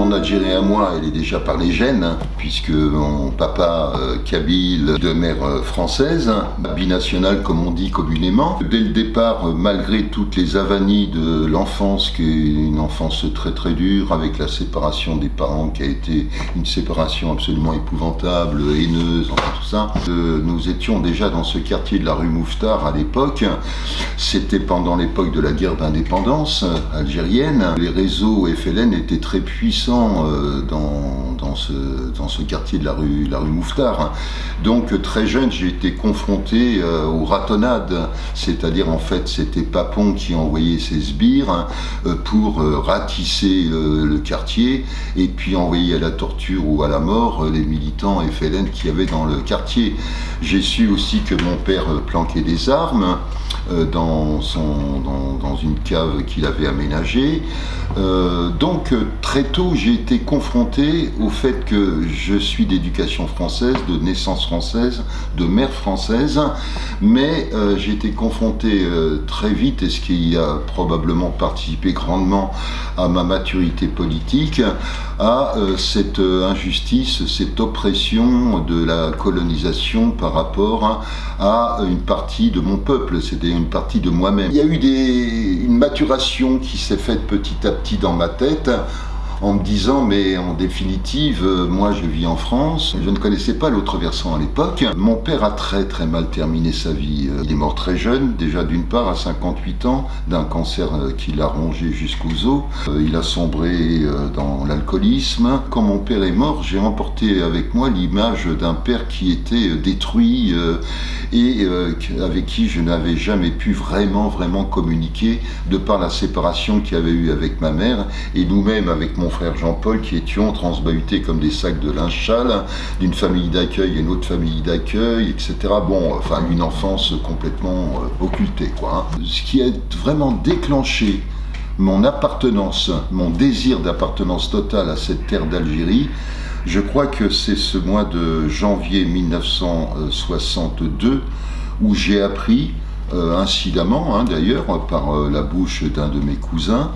Mon Algérie à moi, elle est déjà par les gènes, puisque mon papa kabyle de mère française, binational comme on dit communément. Dès le départ, malgré toutes les avanies de l'enfance, qui est une enfance très très dure, avec la séparation des parents qui a été une séparation absolument épouvantable, haineuse, enfin tout ça, nous étions déjà dans ce quartier de la rue Mouffetard à l'époque. C'était pendant l'époque de la guerre d'indépendance algérienne. Les réseaux FLN étaient très puissants dans ce quartier de la rue Mouffetard. Donc très jeune, j'ai été confronté aux ratonnades, c'est-à-dire en fait c'était Papon qui envoyait ses sbires pour ratisser le quartier et puis envoyer à la torture ou à la mort les militants FLN qu'il y avait dans le quartier. J'ai su aussi que mon père planquait des armes dans une cave qu'il avait aménagée. Donc très tôt j'ai été confronté au fait que je suis d'éducation française, de naissance française, de mère française, mais j'ai été confronté très vite, et ce qui a probablement participé grandement à ma maturité politique, à cette injustice, cette oppression de la colonisation par rapport à une partie de mon peuple, c'était une partie de moi-même. Il y a eu une maturation qui s'est faite petit à petit dans ma tête, en me disant, mais en définitive, moi je vis en France, je ne connaissais pas l'autre versant à l'époque. Mon père a très très mal terminé sa vie. Il est mort très jeune, déjà d'une part à 58 ans, d'un cancer qui l'a rongé jusqu'aux os. Il a sombré dans l'alcoolisme. Quand mon père est mort, j'ai emporté avec moi l'image d'un père qui était détruit et avec qui je n'avais jamais pu vraiment communiquer de par la séparation qu'il y avait eu avec ma mère et nous-mêmes avec mon frère Jean-Paul qui étions transbahutés comme des sacs de linge sale d'une famille d'accueil à une autre famille d'accueil, etc. Bon, enfin une enfance complètement occultée, quoi. Ce qui a vraiment déclenché mon appartenance, mon désir d'appartenance totale à cette terre d'Algérie, je crois que c'est ce mois de janvier 1962 où j'ai appris, incidemment d'ailleurs, par la bouche d'un de mes cousins,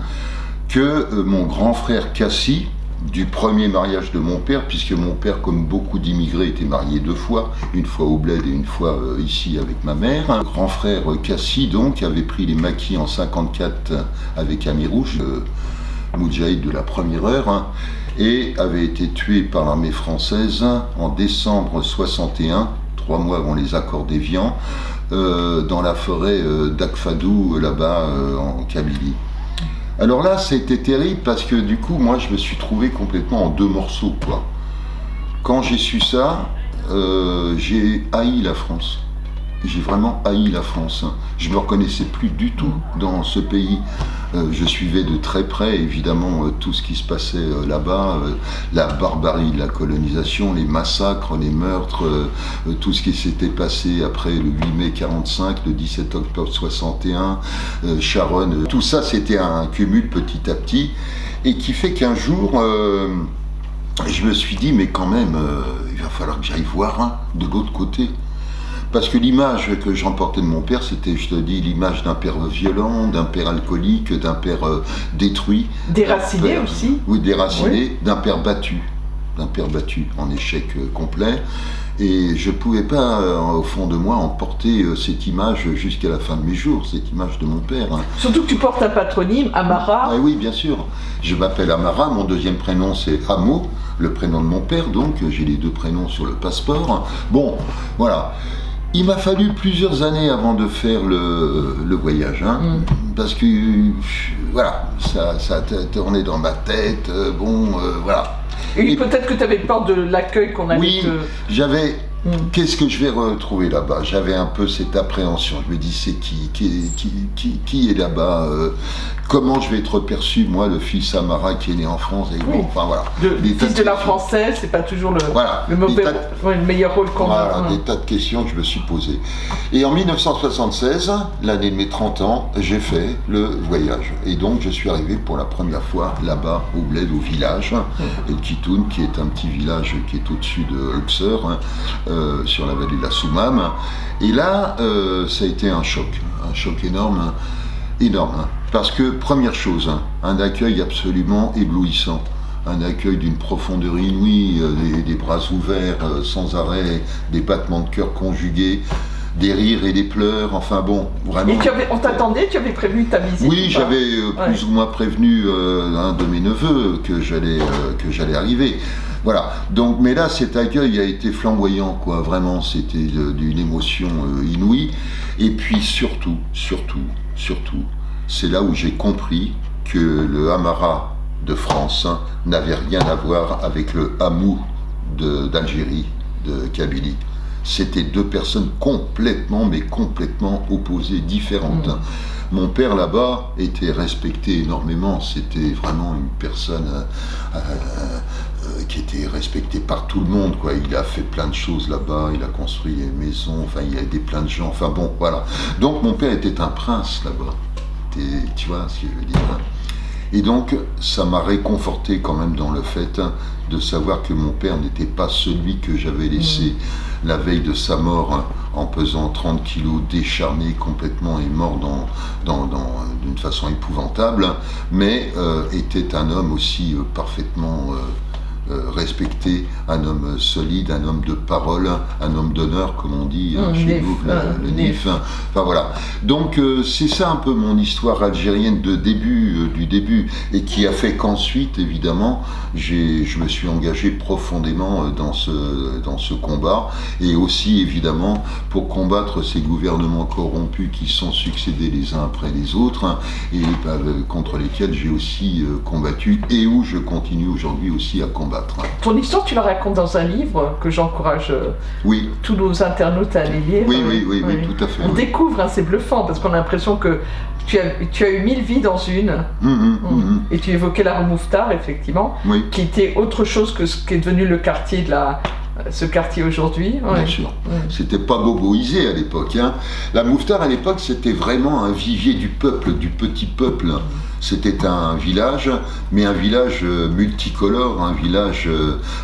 que mon grand frère Cassi, du premier mariage de mon père, puisque mon père, comme beaucoup d'immigrés, était marié 2 fois, une fois au Bled et une fois ici avec ma mère. Mon grand frère Cassi, donc, avait pris les maquis en 54 avec Amirouche, Moudjahid de la première heure, et avait été tué par l'armée française en décembre 61, 3 mois avant les accords d'Évian, dans la forêt d'Akfadou, là-bas en Kabylie. Alors là, c'était terrible parce que du coup, moi, je me suis trouvé complètement en 2 morceaux, quoi. Quand j'ai su ça, j'ai haï la France. J'ai vraiment haï la France. Je ne me reconnaissais plus du tout dans ce pays. Je suivais de très près, évidemment, tout ce qui se passait là-bas, la barbarie de la colonisation, les massacres, les meurtres, tout ce qui s'était passé après le 8 mai 45, le 17 octobre 61, Charonne. Tout ça, c'était un cumul petit à petit, et qui fait qu'un jour, je me suis dit, mais quand même, il va falloir que j'aille voir de l'autre côté. Parce que l'image que j'emportais de mon père, c'était, je te dis, l'image d'un père violent, d'un père alcoolique, d'un père détruit. Déraciné aussi. Oui, déraciné, oui. d'un père battu, en échec complet. Et je ne pouvais pas, au fond de moi, emporter cette image jusqu'à la fin de mes jours, cette image de mon père. Surtout que tu portes un patronyme, Amara. Ah oui, bien sûr. Je m'appelle Amara, mon deuxième prénom c'est Hamo, le prénom de mon père, donc j'ai les 2 prénoms sur le passeport. Bon, voilà. Il m'a fallu plusieurs années avant de faire le voyage, parce que, voilà, ça a tourné dans ma tête, voilà. Et peut-être que tu avais peur de l'accueil qu'on allait Oui, j'avais... Qu'est-ce que je vais retrouver là-bas? J'avais un peu cette appréhension. Je me dis, c'est qui est là-bas? Comment je vais être perçu, moi, le fils Amara qui est né en France? Et bon, enfin voilà. Le fils de la française, c'est pas toujours le meilleur rôle qu'on a. Voilà, des tas de questions que je me suis posées. Et en 1976, l'année de mes 30 ans, j'ai fait le voyage. Et donc, je suis arrivé pour la première fois là-bas, au Bled, au village, El Kitoun, qui est un petit village qui est au-dessus de Luxor, sur la vallée de la Soumam. Et là, ça a été un choc énorme, parce que, première chose, un accueil absolument éblouissant, un accueil d'une profondeur inouïe, des bras ouverts sans arrêt, des battements de cœur conjugués, des rires et des pleurs, enfin bon, vraiment... Et on t'attendait, tu avais prévenu ta visite? Oui, j'avais plus ou moins prévenu un de mes neveux que j'allais arriver. Voilà, donc, mais là, cet accueil a été flamboyant, quoi, vraiment, c'était d'une émotion inouïe. Et puis surtout, c'est là où j'ai compris que le Amara de France n'avait rien à voir avec le Hamou d'Algérie, de Kabylie. C'était deux personnes complètement, mais complètement opposées, différentes. Mon père là-bas était respecté énormément, c'était vraiment une personne qui était respectée par tout le monde, quoi. Il a fait plein de choses là-bas, il a construit des maisons, enfin il a aidé plein de gens, enfin bon, voilà. Donc mon père était un prince là-bas, tu vois ce que je veux dire. Et donc ça m'a réconforté quand même dans le fait de savoir que mon père n'était pas celui que j'avais laissé la veille de sa mort, en pesant 30 kilos, décharné complètement et mort d'une façon épouvantable, mais était un homme aussi parfaitement respecté, un homme solide, un homme de parole, un homme d'honneur, comme on dit chez nous, le NIF. Enfin voilà. Donc c'est ça un peu mon histoire algérienne du début, et qui a fait qu'ensuite, évidemment, je me suis engagé profondément dans ce combat, et aussi évidemment pour combattre ces gouvernements corrompus qui sont succédés les uns après les autres, et contre lesquels j'ai aussi combattu, et où je continue aujourd'hui aussi à combattre. Ton histoire, tu la racontes dans un livre que j'encourage tous nos internautes à aller lire. Oui, tout à fait. On découvre, c'est bluffant, parce qu'on a l'impression que tu as eu 1000 vies dans une. Et tu évoquais la rue Mouffetard, effectivement, qui était autre chose que ce qui est devenu le quartier ce quartier aujourd'hui. Bien sûr. C'était pas boboisé à l'époque. La Mouffetard à l'époque, c'était vraiment un vivier du peuple, du petit peuple. C'était un village, mais un village multicolore, un village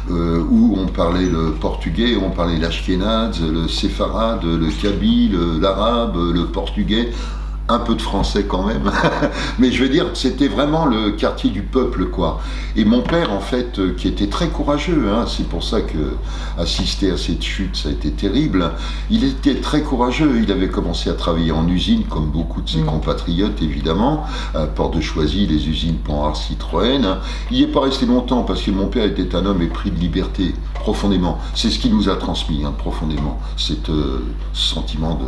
où on parlait le portugais, on parlait l'ashkénaze, le séfarade, le kabyle, l'arabe, le portugais. Un peu de français quand même, mais je veux dire, c'était vraiment le quartier du peuple, quoi. Et mon père, en fait, qui était très courageux, c'est pour ça que assister à cette chute, ça a été terrible, il était très courageux, il avait commencé à travailler en usine, comme beaucoup de ses compatriotes, évidemment, à Porte de Choisy, les usines Panhard, Citroën. Il n'y est pas resté longtemps, parce que mon père était un homme épris de liberté, profondément. C'est ce qu'il nous a transmis, profondément, cet sentiment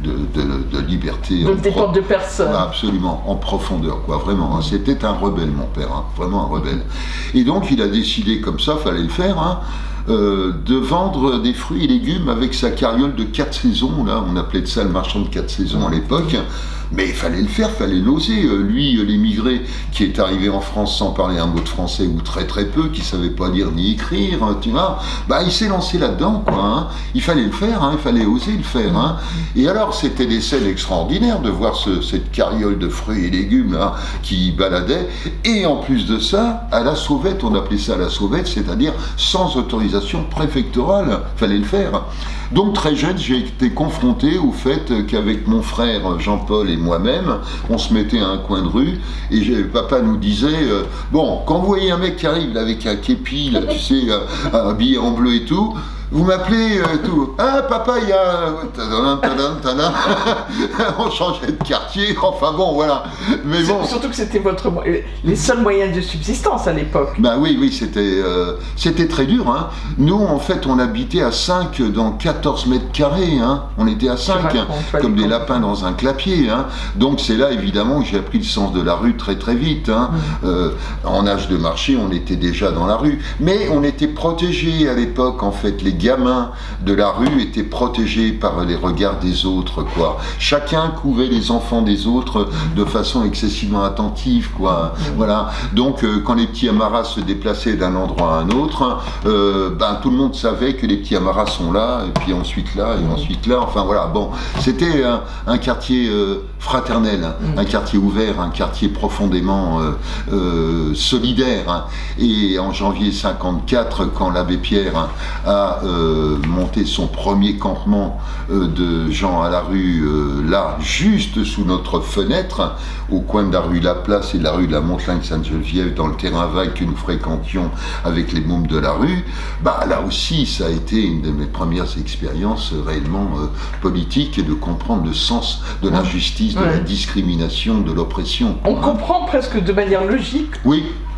de liberté. De personnes. Absolument, en profondeur, quoi, vraiment. C'était un rebelle, mon père, vraiment un rebelle. Et donc, il a décidé, comme ça, fallait le faire, de vendre des fruits et légumes avec sa carriole de 4 saisons, là, on appelait ça le marchand de 4 saisons à l'époque. Mais il fallait le faire, fallait l'oser. Lui, l'émigré qui est arrivé en France sans parler un mot de français ou très très peu, qui savait pas lire ni écrire, tu vois, il s'est lancé là-dedans, quoi. Il fallait le faire, il fallait oser le faire. Et alors, c'était des scènes extraordinaires de voir cette carriole de fruits et légumes qui baladait. Et en plus de ça, à la sauvette, on appelait ça la sauvette, c'est-à-dire sans autorisation préfectorale, fallait le faire. Donc très jeune, j'ai été confronté au fait qu'avec mon frère Jean-Paul et moi-même, on se mettait à un coin de rue, et papa nous disait, bon, quand vous voyez un mec qui arrive là, avec un képi, là, tu sais, habillé en bleu et tout, vous m'appelez tout. Ah, papa, il y a... On changeait de quartier, enfin bon, voilà. Mais bon. Surtout que c'était les seuls moyens de subsistance à l'époque. Oui, c'était très dur. Nous, en fait, on habitait à 5 dans 14 mètres carrés. On était à 5, comme des lapins dans un clapier. Donc c'est là, évidemment, que j'ai appris le sens de la rue très très vite. En âge de marché, on était déjà dans la rue. Mais on était protégés à l'époque, en fait. Les gamins de la rue étaient protégés par les regards des autres, quoi. Chacun couvait les enfants des autres de façon excessivement attentive, quoi. Voilà. Donc, quand les petits Amaras se déplaçaient d'un endroit à un autre, tout le monde savait que les petits Amaras sont là, et puis ensuite là, et ensuite là. Enfin, voilà. Bon, c'était un quartier fraternel, un quartier ouvert, un quartier profondément solidaire. Et en janvier 54, quand l'abbé Pierre a monté son premier campement de gens à la rue, là, juste sous notre fenêtre, au coin de la rue La Place et de la rue de la Montelagne-Sainte-Geneviève, dans le terrain vague que nous fréquentions avec les mômes de la rue, là aussi, ça a été une de mes premières expériences réellement politiques et de comprendre le sens de l'injustice, de la discrimination, de l'oppression. On comprend presque de manière logique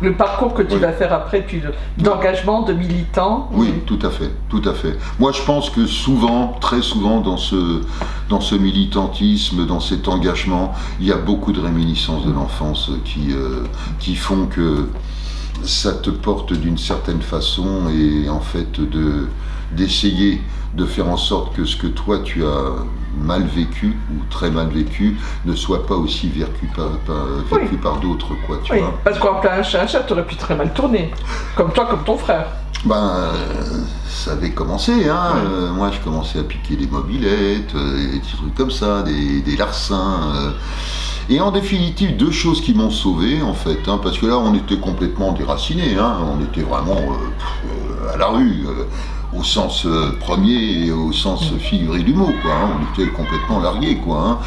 le parcours que tu vas faire après, puis d'engagement, de militant. Oui, tout à fait, tout à fait. Moi, je pense que souvent, très souvent, dans ce militantisme, dans cet engagement, il y a beaucoup de réminiscences de l'enfance qui font que ça te porte d'une certaine façon et en fait d'essayer de faire en sorte que ce que toi tu as mal vécu ou très mal vécu ne soit pas aussi vécu par d'autres, quoi, tu vois. Parce qu'en plein chat, t'aurais pu très mal tourner, comme toi, comme ton frère. Ça avait commencé, hein. Moi je commençais à piquer des mobylettes, des petits trucs comme ça, des larcins. Et en définitive, deux choses qui m'ont sauvé, en fait, hein, parce que là, on était complètement déracinés, hein, on était vraiment à la rue, au sens premier et au sens figuré du mot, quoi, hein, on était complètement largués, quoi. Hein.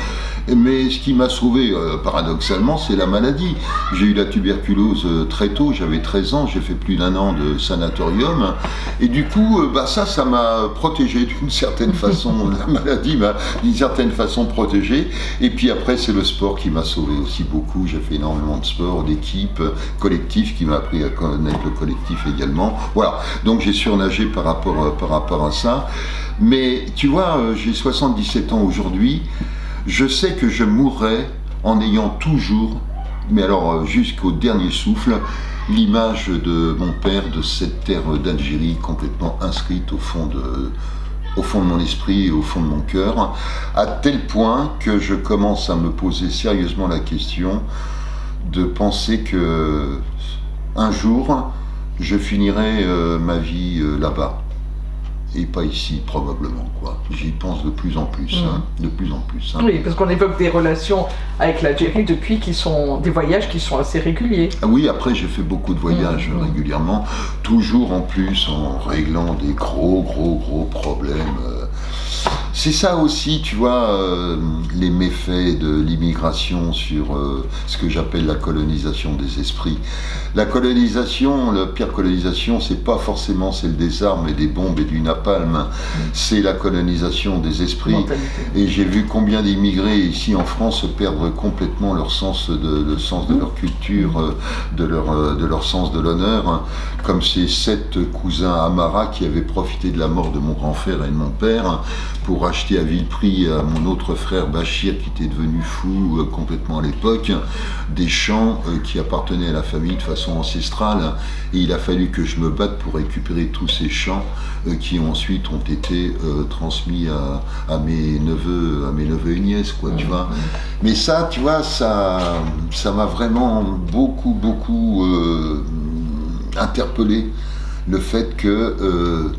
Mais ce qui m'a sauvé, paradoxalement, c'est la maladie. J'ai eu la tuberculose très tôt, j'avais 13 ans, j'ai fait plus d'1 an de sanatorium, et du coup, ça m'a protégé d'une certaine façon, la maladie m'a d'une certaine façon protégé, et puis après, c'est le sport qui m'a sauvé aussi beaucoup, j'ai fait énormément de sport, d'équipe, collectif, qui m'a appris à connaître le collectif également, voilà, donc j'ai surnagé par rapport à ça, mais tu vois, j'ai 77 ans aujourd'hui. Je sais que je mourrai en ayant toujours, mais alors jusqu'au dernier souffle, l'image de mon père, de cette terre d'Algérie complètement inscrite au fond de mon esprit et au fond de mon cœur, à tel point que je commence à me poser sérieusement la question de penser que un jour, je finirai ma vie là-bas. Et pas ici, probablement, quoi. J'y pense de plus en plus, hein, de plus en plus. Hein. Oui, parce qu'on évoque des relations avec l'Algérie depuis qui sont des voyages qui sont assez réguliers. Ah oui, après j'ai fait beaucoup de voyages régulièrement, toujours en plus en réglant des gros problèmes. C'est ça aussi, tu vois, les méfaits de l'immigration sur ce que j'appelle la colonisation des esprits. La colonisation, la pire colonisation, c'est pas forcément celle des armes et des bombes et du napalm, c'est la colonisation des esprits. Mentalité. Et j'ai vu combien d'immigrés ici en France perdre complètement le sens de leur culture, de leur sens de l'honneur, comme ces 7 cousins Amara qui avaient profité de la mort de mon grand-frère et de mon père pour acheter à vil prix à mon autre frère Bachir, qui était devenu fou complètement à l'époque, des champs qui appartenaient à la famille de façon ancestrale, et il a fallu que je me batte pour récupérer tous ces champs qui ensuite ont été transmis à mes neveux et nièces, quoi, tu vois. Mais ça, tu vois, ça m'a vraiment beaucoup interpellé, le fait que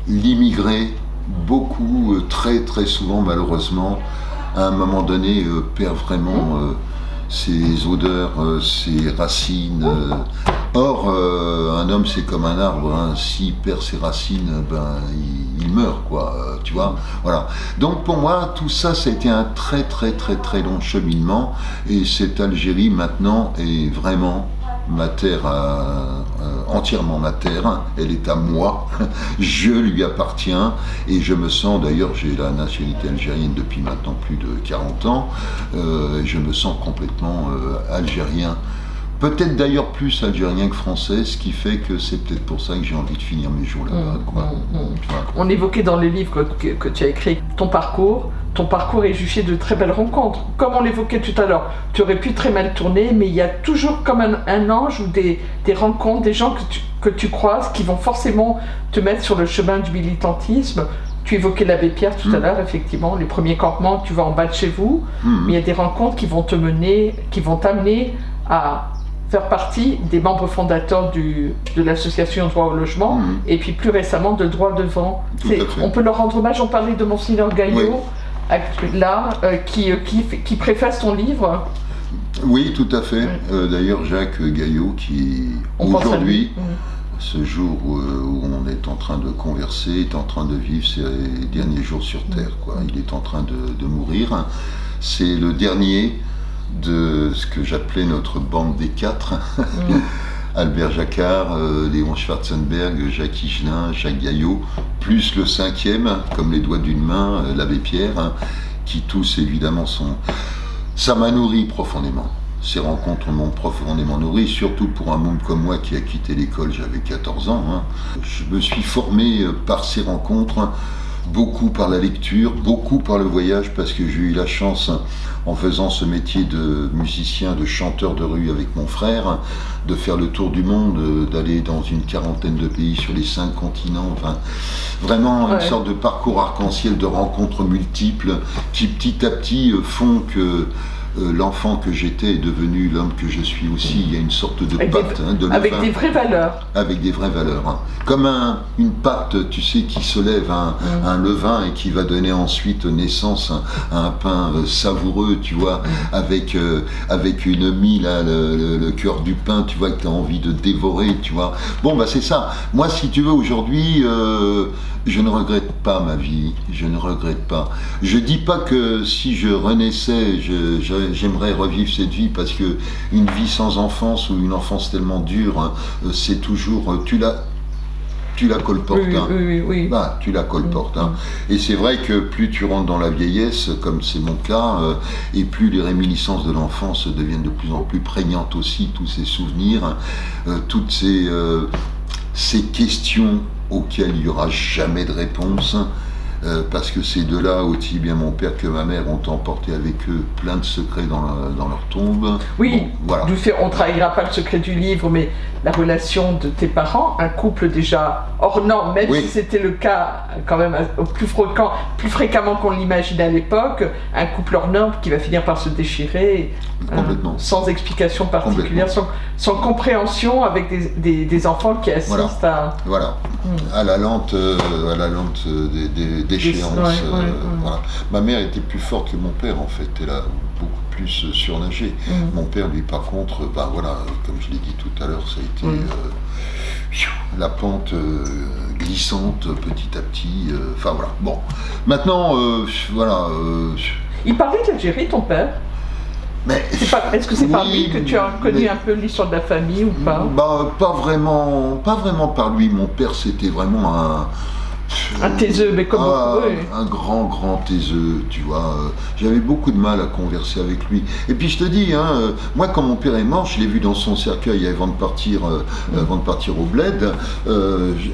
l'immigré, beaucoup, très souvent, malheureusement, à un moment donné, perd vraiment ses odeurs, ses racines. Or, un homme, c'est comme un arbre, hein. S'il perd ses racines, il meurt, quoi, tu vois. Voilà. Donc, pour moi, tout ça, ça a été un très long cheminement, et cette Algérie, maintenant, est vraiment ma terre, entièrement ma terre, elle est à moi, je lui appartiens, et je me sens, d'ailleurs j'ai la nationalité algérienne depuis maintenant plus de 40 ans, je me sens complètement algérien. Peut-être d'ailleurs plus algérien que français, ce qui fait que c'est peut-être pour ça que j'ai envie de finir mes jours là-bas. On évoquait dans les livres que tu as écrits ton parcours est juché de très belles rencontres. Comme on l'évoquait tout à l'heure, tu aurais pu très mal tourner, mais il y a toujours comme un ange ou des rencontres, des gens que tu croises qui vont forcément te mettre sur le chemin du militantisme. Tu évoquais l'abbé Pierre tout à l'heure, effectivement, les premiers campements, tu vas en bas de chez vous, mais il y a des rencontres qui vont t'amener à faire partie des membres fondateurs de l'association Droit au logement, et puis plus récemment de Droit devant. On peut leur rendre hommage, on parlait de Monseigneur Gaillot, là, qui préface ton livre. Oui, tout à fait. D'ailleurs, Jacques Gaillot, qui aujourd'hui ce jour où on est en train de converser, est en train de vivre ses derniers jours sur Terre, quoi. Il est en train de mourir. C'est le dernier de ce que j'appelais notre bande des quatre. Albert Jacquard, Léon Schwarzenberg, Jacques Higelin, Jacques Gaillot, plus le cinquième, comme les doigts d'une main, l'abbé Pierre, qui tous évidemment sont... Ça m'a nourri profondément. Ces rencontres m'ont profondément nourri, surtout pour un monde comme moi qui a quitté l'école, j'avais 14 ans. Je me suis formé par ces rencontres, beaucoup par la lecture, beaucoup par le voyage, parce que j'ai eu la chance, en faisant ce métier de musicien, de chanteur de rue avec mon frère, de faire le tour du monde, d'aller dans une quarantaine de pays sur les 5 continents, enfin, vraiment une sorte de parcours arc-en-ciel de rencontres multiples qui petit à petit font que l'enfant que j'étais est devenu l'homme que je suis aussi. Il y a une sorte de pâte de levain. Avec des vraies valeurs. Avec des vraies valeurs. Comme une pâte, tu sais, qui se lève un levain et qui va donner ensuite naissance à un pain savoureux, tu vois, avec une mie, là, le cœur du pain, tu vois, que tu as envie de dévorer, tu vois. Bon, bah c'est ça. Moi, si tu veux, aujourd'hui, je ne regrette pas ma vie. Je ne regrette pas. Je dis pas que si je renaissais, j'aimerais revivre cette vie, parce que une vie sans enfance ou une enfance tellement dure, c'est toujours... Tu la colportes. Oui. Bah, tu la colportes. Et c'est vrai que plus tu rentres dans la vieillesse, comme c'est mon cas, et plus les réminiscences de l'enfance deviennent de plus en plus prégnantes aussi, tous ces souvenirs, toutes ces questions auxquelles il n'y aura jamais de réponse. Parce que ces deux-là, aussi bien mon père que ma mère, ont emporté avec eux plein de secrets dans leur tombe. Oui, bon, voilà. On ne trahira pas le secret du livre, mais la relation de tes parents, un couple déjà hors norme, même si c'était le cas quand même plus fréquemment qu'on l'imaginait à l'époque, un couple hors norme qui va finir par se déchirer, sans explication particulière, sans compréhension, avec des enfants qui assistent à la lente d'échéance. Voilà. Ma mère était plus forte que mon père, en fait. Elle a beaucoup plus surnagé. Mon père, lui, par contre, comme je l'ai dit tout à l'heure, ça a été la pente glissante petit à petit. Enfin voilà. Bon. Maintenant, Il parlait d'Algérie, ton père? Est-ce que c'est par lui que tu as connu un peu l'histoire de la famille ou pas? Pas vraiment par lui. Mon père, c'était vraiment un taiseux, mais comme un grand taiseux, tu vois. J'avais beaucoup de mal à converser avec lui. Et puis je te dis, moi quand mon père est mort, je l'ai vu dans son cercueil avant de partir au bled.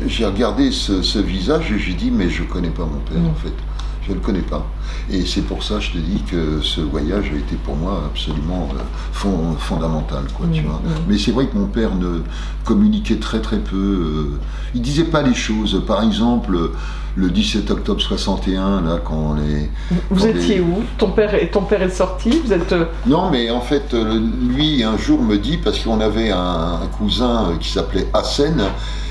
J'ai regardé ce visage et j'ai dit, mais je connais pas mon père en fait. Je ne le connais pas. Et c'est pour ça, je te dis, que ce voyage a été pour moi absolument fondamental, quoi, tu vois. Mais c'est vrai que mon père ne communiquait très peu. Il disait pas les choses. Par exemple, le 17 octobre 61, là, quand Vous étiez où? Ton père est sorti? Vous êtes... Non, mais en fait, lui, un jour me dit, parce qu'on avait un cousin qui s'appelait Hassen,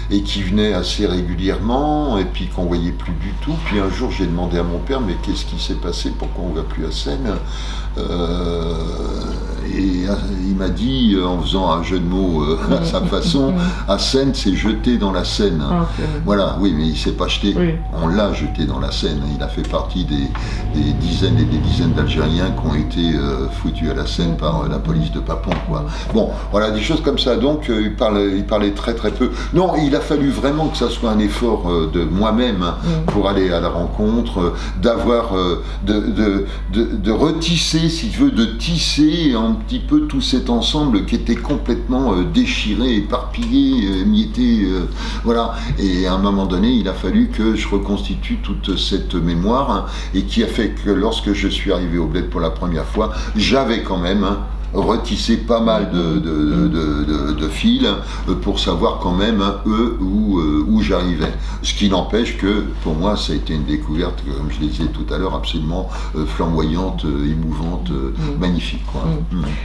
et qui venait assez régulièrement, et puis qu'on voyait plus du tout. Puis un jour, j'ai demandé à mon père, mais qu'est-ce qui s'est passé, pourquoi on ne va plus à Seine? Et il m'a dit, en faisant un jeu de mots à sa façon, à Seine, c'est jeté dans la Seine. Voilà, oui, mais il ne s'est pas jeté, on l'a jeté dans la Seine. Il a fait partie des dizaines et des dizaines d'Algériens qui ont été foutus à la Seine par la police de Papon, quoi. Bon, voilà, des choses comme ça. Donc, il parlait très peu. Non, il a fallu vraiment que ça soit un effort de moi-même pour aller à la rencontre, d'avoir, de retisser, si tu veux, de tisser un petit peu tout cet ensemble qui était complètement déchiré, éparpillé, émietté, voilà. Et à un moment donné, il a fallu que je reconstitue toute cette mémoire, et qui a fait que lorsque je suis arrivé au bled pour la première fois, j'avais quand même retisser pas mal de fils pour savoir quand même où j'arrivais. Ce qui n'empêche que pour moi ça a été une découverte, comme je le disais tout à l'heure, absolument flamboyante, émouvante, magnifique, quoi.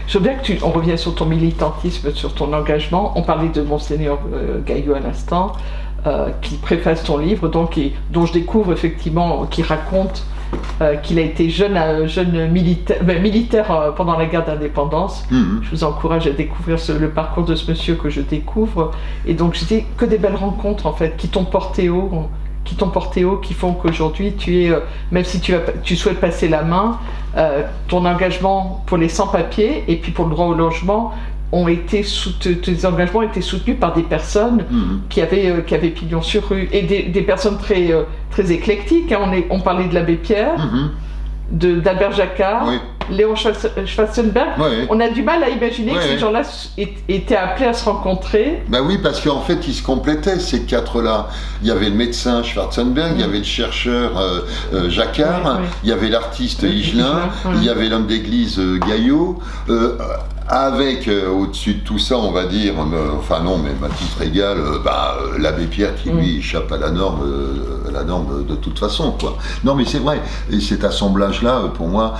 Je veux bien que on revienne sur ton militantisme, sur ton engagement. On parlait de Monseigneur Gaillot à l'instant, qui préface ton livre, donc, dont je découvre effectivement, qui raconte qu'il a été jeune militaire pendant la guerre d'indépendance. Je vous encourage à découvrir le parcours de ce monsieur que je découvre. Et donc, j'ai que des belles rencontres, en fait, qui t'ont porté haut, qui font qu'aujourd'hui, même si tu souhaites passer la main, ton engagement pour les sans-papiers et puis pour le droit au logement, tes engagements ont été soutenus par des personnes qui avaient pignon sur rue, et des personnes très, très éclectiques. On parlait de l'abbé Pierre, d'Albert Jacquard, Léon Schwarzenberg. On a du mal à imaginer que ces gens-là étaient appelés à se rencontrer. Ben oui, parce qu'en fait, ils se complétaient, ces quatre-là. Il y avait le médecin Schwarzenberg, il y avait le chercheur Jacquard, il y avait l'artiste Higelin, il y avait l'homme d'église Gaillot. Avec, au-dessus de tout ça, on va dire, enfin non, mais à titre égal, l'abbé Pierre qui lui échappe à la norme de toute façon, quoi. Non, mais c'est vrai, et cet assemblage-là, pour moi,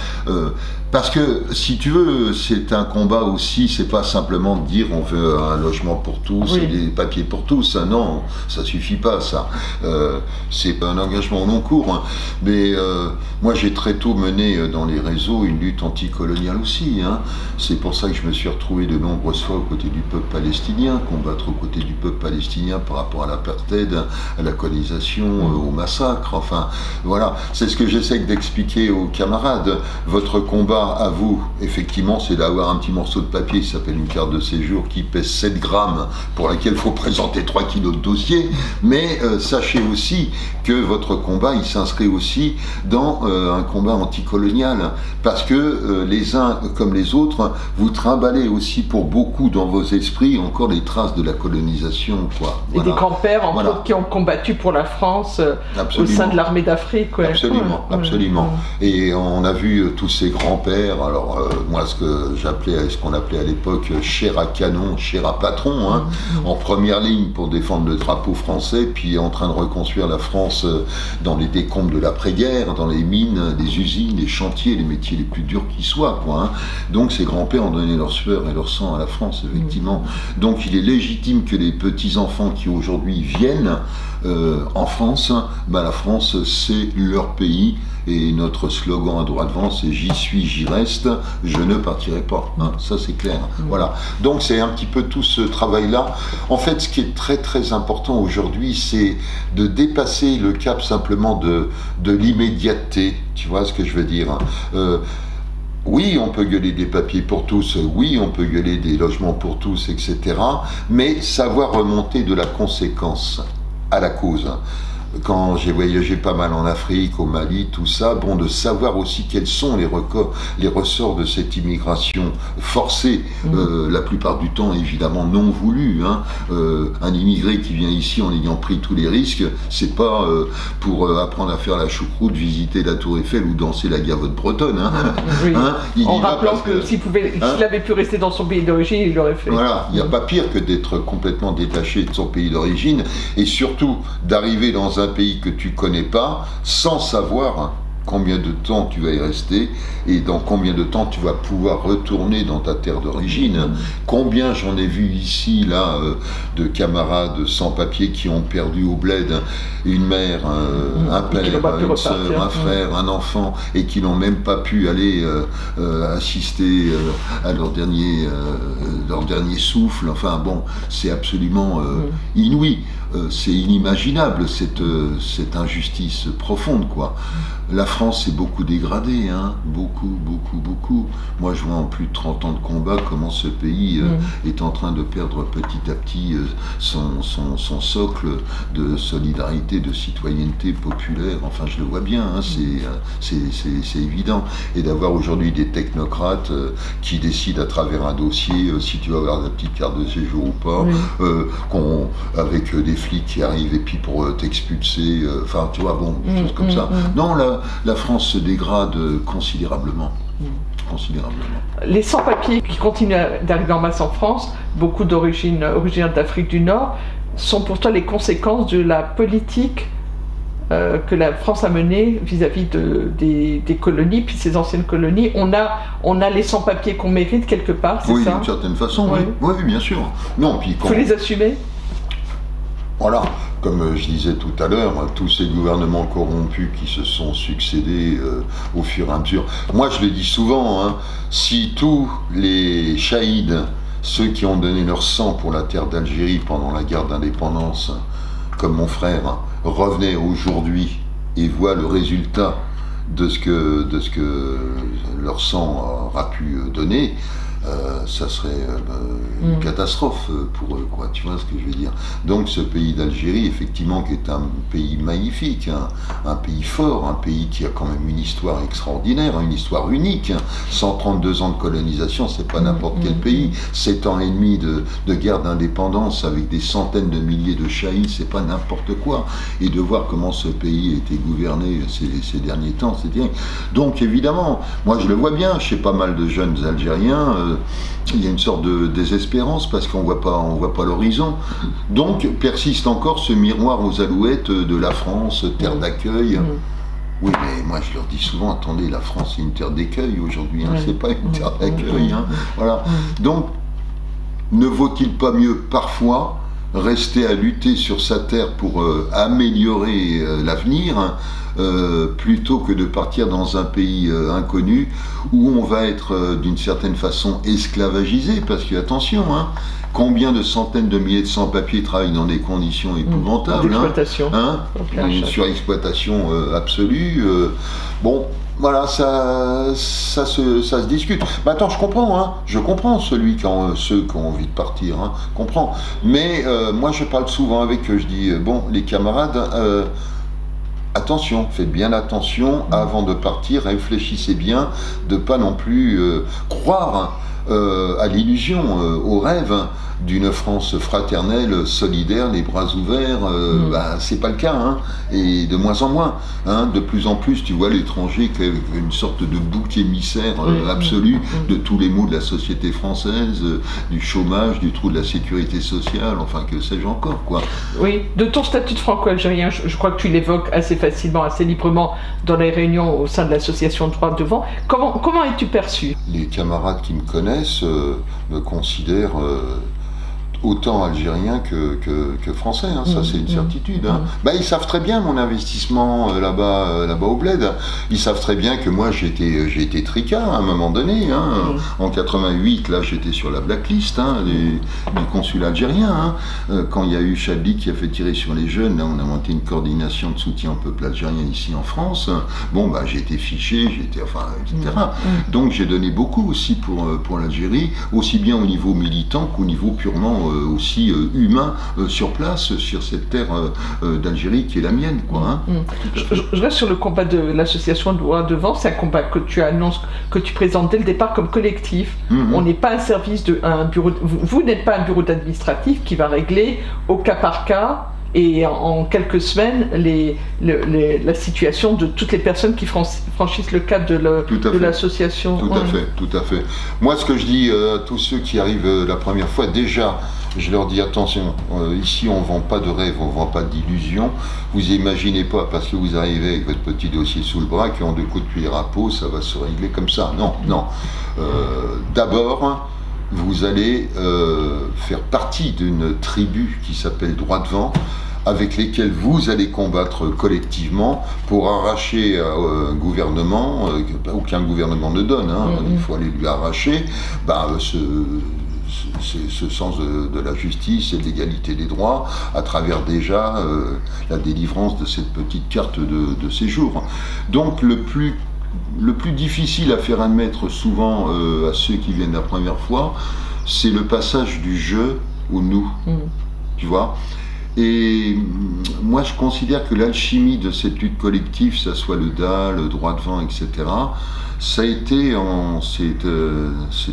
parce que, si tu veux, c'est un combat aussi, c'est pas simplement de dire on veut un logement pour tous et des papiers pour tous, non, ça suffit pas, ça. C'est un engagement au long cours, hein. Mais moi, j'ai très tôt mené dans les réseaux une lutte anticoloniale aussi, hein. C'est pour ça que je me suis retrouvé de nombreuses fois aux côtés du peuple palestinien, combattre aux côtés du peuple palestinien par rapport à l'apartheid, à la colonisation, au massacre, enfin, voilà. C'est ce que j'essaie d'expliquer aux camarades. Votre combat à vous, effectivement, c'est d'avoir un petit morceau de papier qui s'appelle une carte de séjour qui pèse 7 grammes, pour laquelle il faut présenter 3 kilos de dossier, mais sachez aussi que votre combat, il s'inscrit aussi dans un combat anticolonial, parce que les uns comme les autres, vous trimballez aussi pour beaucoup dans vos esprits encore les traces de la colonisation, quoi. Voilà. Et des grands-pères, entre autres, qui ont combattu pour la France au sein de l'armée d'Afrique. Absolument, absolument. Et on a vu tous ces grands-pères, alors moi ce qu'on appelait à l'époque chair à canon, chair à patron, hein, en première ligne pour défendre le drapeau français, puis en train de reconstruire la France dans les décombres de l'après-guerre, dans les mines, les usines, les chantiers, les métiers les plus durs qui soient, quoi, hein. Donc ces grands-pères ont donné leur sueur et leur sang à la France, effectivement. Donc il est légitime que les petits-enfants qui aujourd'hui viennent en France, la France c'est leur pays, et notre slogan à droite devant c'est « J'y suis, j'y reste, je ne partirai pas », hein, ça c'est clair. Voilà. Donc c'est un petit peu tout ce travail-là. En fait, ce qui est très très important aujourd'hui, c'est de dépasser le cap simplement de l'immédiateté, tu vois ce que je veux dire. Oui, on peut gueuler des papiers pour tous, oui, on peut gueuler des logements pour tous, etc. Mais savoir remonter de la conséquence à la cause. Quand j'ai voyagé pas mal en Afrique, au Mali, tout ça, bon, de savoir aussi quels sont les ressorts de cette immigration forcée, la plupart du temps évidemment non voulue, hein. Un immigré qui vient ici en ayant pris tous les risques, c'est pas pour apprendre à faire la choucroute, visiter la Tour Eiffel ou danser la gavotte bretonne, hein. Oui. Hein, en rappelant que s'il avait pu rester dans son pays d'origine, il l'aurait fait. Voilà, il n'y a pas pire que d'être complètement détaché de son pays d'origine, et surtout d'arriver dans un pays que tu connais pas, sans savoir combien de temps tu vas y rester et dans combien de temps tu vas pouvoir retourner dans ta terre d'origine. Combien j'en ai vu ici, là, de camarades sans-papiers qui ont perdu au bled une mère, un père, une sœur, un frère, un enfant, et qui n'ont même pas pu aller assister à leur dernier souffle. Enfin bon, c'est absolument inouï. C'est inimaginable, cette injustice profonde, quoi. La France s'est beaucoup dégradée, hein, beaucoup. Moi, je vois en plus de 30 ans de combat comment ce pays est en train de perdre petit à petit son socle de solidarité, de citoyenneté populaire. Enfin, je le vois bien, hein, c'est évident. Et d'avoir aujourd'hui des technocrates qui décident à travers un dossier si tu vas avoir la petite carte de séjour ou pas, avec des flics qui arrivent et puis pour t'expulser, enfin, tu vois, bon, des choses comme ça. Non, la France se dégrade considérablement. Les sans-papiers qui continuent d'arriver en masse en France, beaucoup originaires d'Afrique du Nord, sont pourtant les conséquences de la politique que la France a menée vis-à-vis des colonies, puis ces anciennes colonies. On a les sans-papiers qu'on mérite quelque part, c'est ça ? Oui, d'une certaine façon, oui, bien sûr. Non, puis faut les assumer. Voilà. comme je disais tout à l'heure, tous ces gouvernements corrompus qui se sont succédés au fur et à mesure. Moi, je le dis souvent, hein, si tous les shahids, ceux qui ont donné leur sang pour la terre d'Algérie pendant la guerre d'indépendance, comme mon frère, revenaient aujourd'hui et voient le résultat de ce que leur sang aura pu donner, ça serait une catastrophe pour eux, quoi. Tu vois ce que je veux dire? Donc ce pays d'Algérie, effectivement, qui est un pays magnifique, hein, un pays fort, un pays qui a quand même une histoire extraordinaire, une histoire unique. 132 ans de colonisation, c'est pas n'importe quel pays. 7 ans et demi de guerre d'indépendance avec des centaines de milliers de shahids, c'est pas n'importe quoi. Et de voir comment ce pays a été gouverné ces derniers temps, c'est bien. Donc évidemment, moi je le vois bien chez pas mal de jeunes Algériens. Il y a une sorte de désespérance parce qu'on voit pas l'horizon. Donc persiste encore ce miroir aux alouettes de la France, terre d'accueil. Oui, mais moi je leur dis souvent, attendez, la France est une terre d'accueil aujourd'hui, hein, c'est pas une terre d'accueil. Hein, voilà. Donc, ne vaut-il pas mieux parfois rester à lutter sur sa terre pour améliorer l'avenir, hein, plutôt que de partir dans un pays inconnu où on va être d'une certaine façon esclavagisé, parce que attention, hein, combien de centaines de milliers de sans-papiers travaillent dans des conditions épouvantables, une surexploitation absolue. Bon, voilà, ça se discute. Maintenant, je comprends ceux qui ont envie de partir, hein, comprends. Mais moi, je parle souvent avec eux, je dis, bon, les camarades, attention, faites bien attention avant de partir, réfléchissez bien, de pas non plus croire à l'illusion, au rêve d'une France fraternelle, solidaire, les bras ouverts. C'est pas le cas, hein, et de moins en moins. Hein, de plus en plus, tu vois l'étranger qui est une sorte de bouc émissaire absolu de tous les maux de la société française, du chômage, du trou de la sécurité sociale, enfin que sais-je encore, quoi. Oui, de ton statut de franco-algérien, je crois que tu l'évoques assez facilement, assez librement dans les réunions au sein de l'association Droit Devant. Comment es-tu perçu? Les camarades qui me connaissent me considèrent autant algérien que français, hein, ça c'est une certitude. Hein. Ils savent très bien mon investissement là-bas au bled. Ils savent très bien que moi j'ai été tricard à un moment donné. Hein. En 88, là j'étais sur la blacklist du consulat algérien. Hein. Quand il y a eu Chadli qui a fait tirer sur les jeunes, là on a monté une coordination de soutien au peuple algérien ici en France. Bon, j'ai été fiché, etc. Donc j'ai donné beaucoup aussi pour l'Algérie, aussi bien au niveau militant qu'au niveau purement aussi humain sur place, sur cette terre d'Algérie qui est la mienne, quoi. Hein. Je reste sur le combat de l'association Droit Devant. C'est un combat que tu annonces, que tu présentes dès le départ comme collectif. On n'est pas un service un bureau. Vous n'êtes pas un bureau administratif qui va régler au cas par cas et en quelques semaines la situation de toutes les personnes qui franchissent le cadre de l'association. Tout à fait. Moi, ce que je dis à tous ceux qui arrivent la première fois, déjà, je leur dis attention, ici on ne vend pas de rêve, on ne vend pas d'illusions. Vous imaginez pas, parce que vous arrivez avec votre petit dossier sous le bras, qu'en 2 coups de cuillère à peau, ça va se régler comme ça. Non. D'abord, vous allez faire partie d'une tribu qui s'appelle Droit Devant, avec lesquels vous allez combattre collectivement pour arracher un gouvernement, aucun gouvernement ne donne, hein, il faut aller lui arracher, ce sens de la justice et de l'égalité des droits à travers déjà la délivrance de cette petite carte de séjour. Donc le plus difficile à faire admettre souvent à ceux qui viennent la première fois, c'est le passage du je au nous, tu vois. Et moi je considère que l'alchimie de cette lutte collective, ça soit le DA, le Droit Devant, etc., ça a été en ces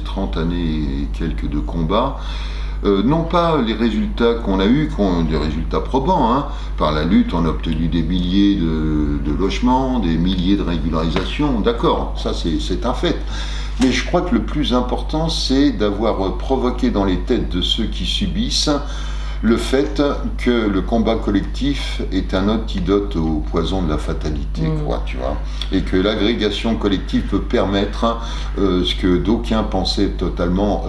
30 années et quelques de combat, non pas les résultats qu'on a eus, des résultats probants, hein. Par la lutte on a obtenu des milliers de logements, des milliers de régularisations, d'accord, ça c'est un fait. Mais je crois que le plus important, c'est d'avoir provoqué dans les têtes de ceux qui subissent le fait que le combat collectif est un antidote au poison de la fatalité, quoi, tu vois, et que l'agrégation collective peut permettre ce que d'aucuns pensaient totalement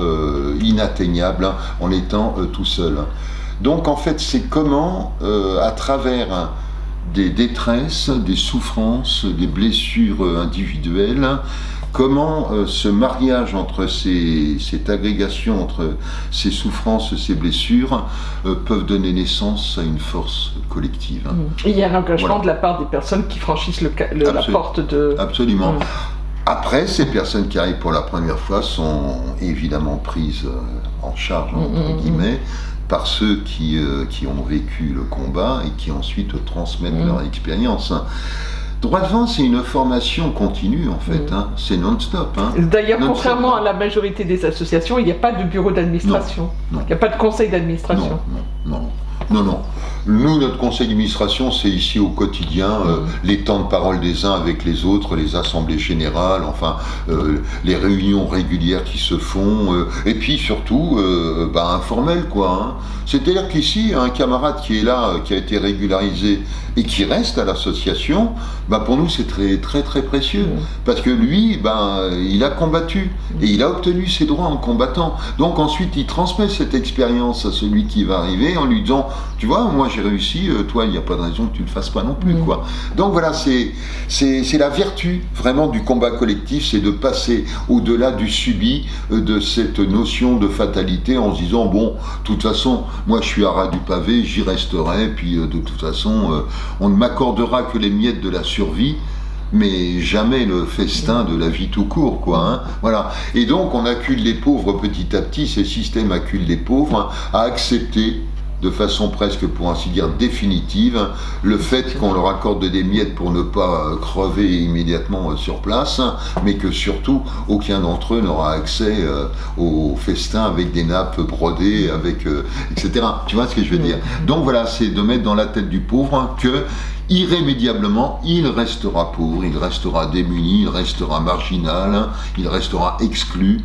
inatteignable en étant tout seul. Donc en fait, c'est comment, à travers des détresses, des souffrances, des blessures individuelles, comment ce mariage entre cette agrégation entre ces souffrances, ces blessures, peuvent donner naissance à une force collective. Il y a l'engagement de la part des personnes qui franchissent la porte de... Absolument. Après, ces personnes qui arrivent pour la première fois sont évidemment prises en charge, entre guillemets, par ceux qui ont vécu le combat et qui ensuite transmettent leur expérience. Droit devant, c'est une formation continue en fait, c'est non-stop. D'ailleurs, contrairement à la majorité des associations, il n'y a pas de bureau d'administration, il n'y a pas de conseil d'administration. Non. Nous, notre conseil d'administration, c'est ici au quotidien, les temps de parole des uns avec les autres, les assemblées générales, enfin, les réunions régulières qui se font, et puis surtout, informel, quoi. C'est-à-dire qu'ici, un camarade qui est là, qui a été régularisé et qui reste à l'association, pour nous, c'est très, très, très précieux. Parce que lui, il a combattu et il a obtenu ses droits en combattant. Donc ensuite, il transmet cette expérience à celui qui va arriver en lui disant, tu vois, moi j'ai réussi, toi, il n'y a pas de raison que tu ne le fasses pas non plus, quoi. Donc voilà, c'est la vertu vraiment du combat collectif, c'est de passer au-delà du subi, de cette notion de fatalité en se disant, bon, de toute façon, moi je suis à ras du pavé, j'y resterai, puis de toute façon, on ne m'accordera que les miettes de la survie, mais jamais le festin de la vie tout court, quoi. Voilà. Et donc on accule les pauvres petit à petit, ces systèmes acculent les pauvres à accepter de façon presque, pour ainsi dire, définitive, le fait qu'on leur accorde des miettes pour ne pas crever immédiatement sur place, mais que surtout, aucun d'entre eux n'aura accès au festin avec des nappes brodées, avec, etc. Tu vois ce que je veux dire? Donc voilà, c'est de mettre dans la tête du pauvre que, irrémédiablement, il restera pauvre, il restera démuni, il restera marginal, il restera exclu.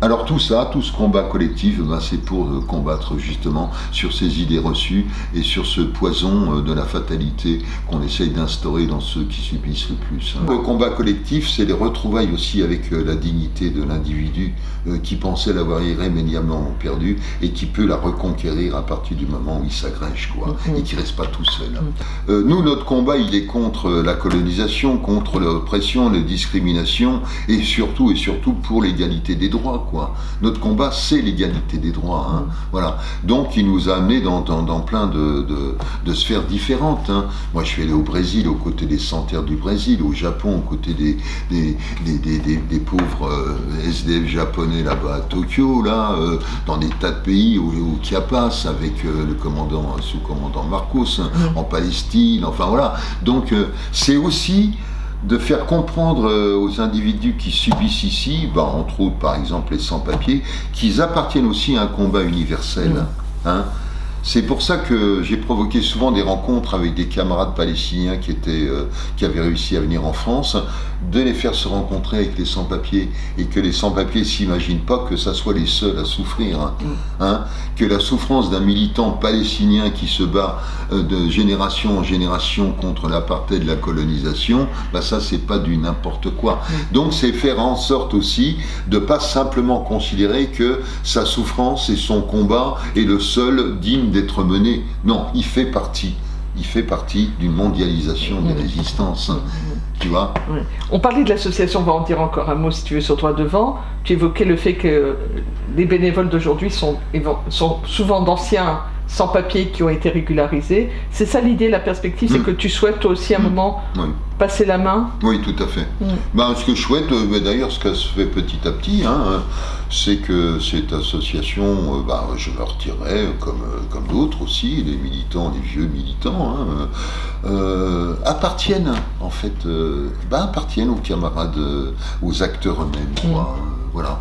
Alors tout ça, tout ce combat collectif, c'est pour combattre justement sur ces idées reçues et sur ce poison de la fatalité qu'on essaye d'instaurer dans ceux qui subissent le plus. Le combat collectif, c'est les retrouvailles aussi avec la dignité de l'individu qui pensait l'avoir irrémédiablement perdue et qui peut la reconquérir à partir du moment où il s'agrège, quoi, et qui ne reste pas tout seul. Nous, notre combat, il est contre la colonisation, contre l'oppression, la discrimination et surtout pour l'égalité des droits, quoi. Notre combat, c'est l'égalité des droits. Voilà. Donc, il nous a amenés dans plein de sphères différentes. Moi, je suis allé au Brésil, aux côtés des sans-terre du Brésil, au Japon, aux côtés des pauvres SDF japonais là-bas à Tokyo, dans des tas de pays, au Chiapas, avec le sous-commandant Marcos, en Palestine, enfin voilà. Donc, c'est aussi de faire comprendre aux individus qui subissent ici, entre autres par exemple les sans-papiers, qu'ils appartiennent aussi à un combat universel. C'est pour ça que j'ai provoqué souvent des rencontres avec des camarades palestiniens qui avaient réussi à venir en France, de les faire se rencontrer avec les sans-papiers, et que les sans-papiers s'imaginent pas que ça soit les seuls à souffrir, que la souffrance d'un militant palestinien qui se bat de génération en génération contre l'apartheid de la colonisation, ça c'est pas du n'importe quoi. Donc c'est faire en sorte aussi de pas simplement considérer que sa souffrance et son combat est le seul digne d'être mené. Non, il fait partie d'une mondialisation des résistances. Tu vois ? On parlait de l'association, on va en dire encore un mot si tu veux sur Droit devant. Tu évoquais le fait que les bénévoles d'aujourd'hui sont souvent d'anciens sans-papiers qui ont été régularisés. C'est ça l'idée, la perspective, c'est que tu souhaites toi aussi à un moment passer la main ? Oui, tout à fait. Ce que je souhaite, d'ailleurs, ce qu'elle se fait petit à petit, c'est que cette association, je me retirerai, comme d'autres aussi, les militants, les vieux militants, appartiennent, en fait, appartiennent aux camarades, aux acteurs eux-mêmes, voilà.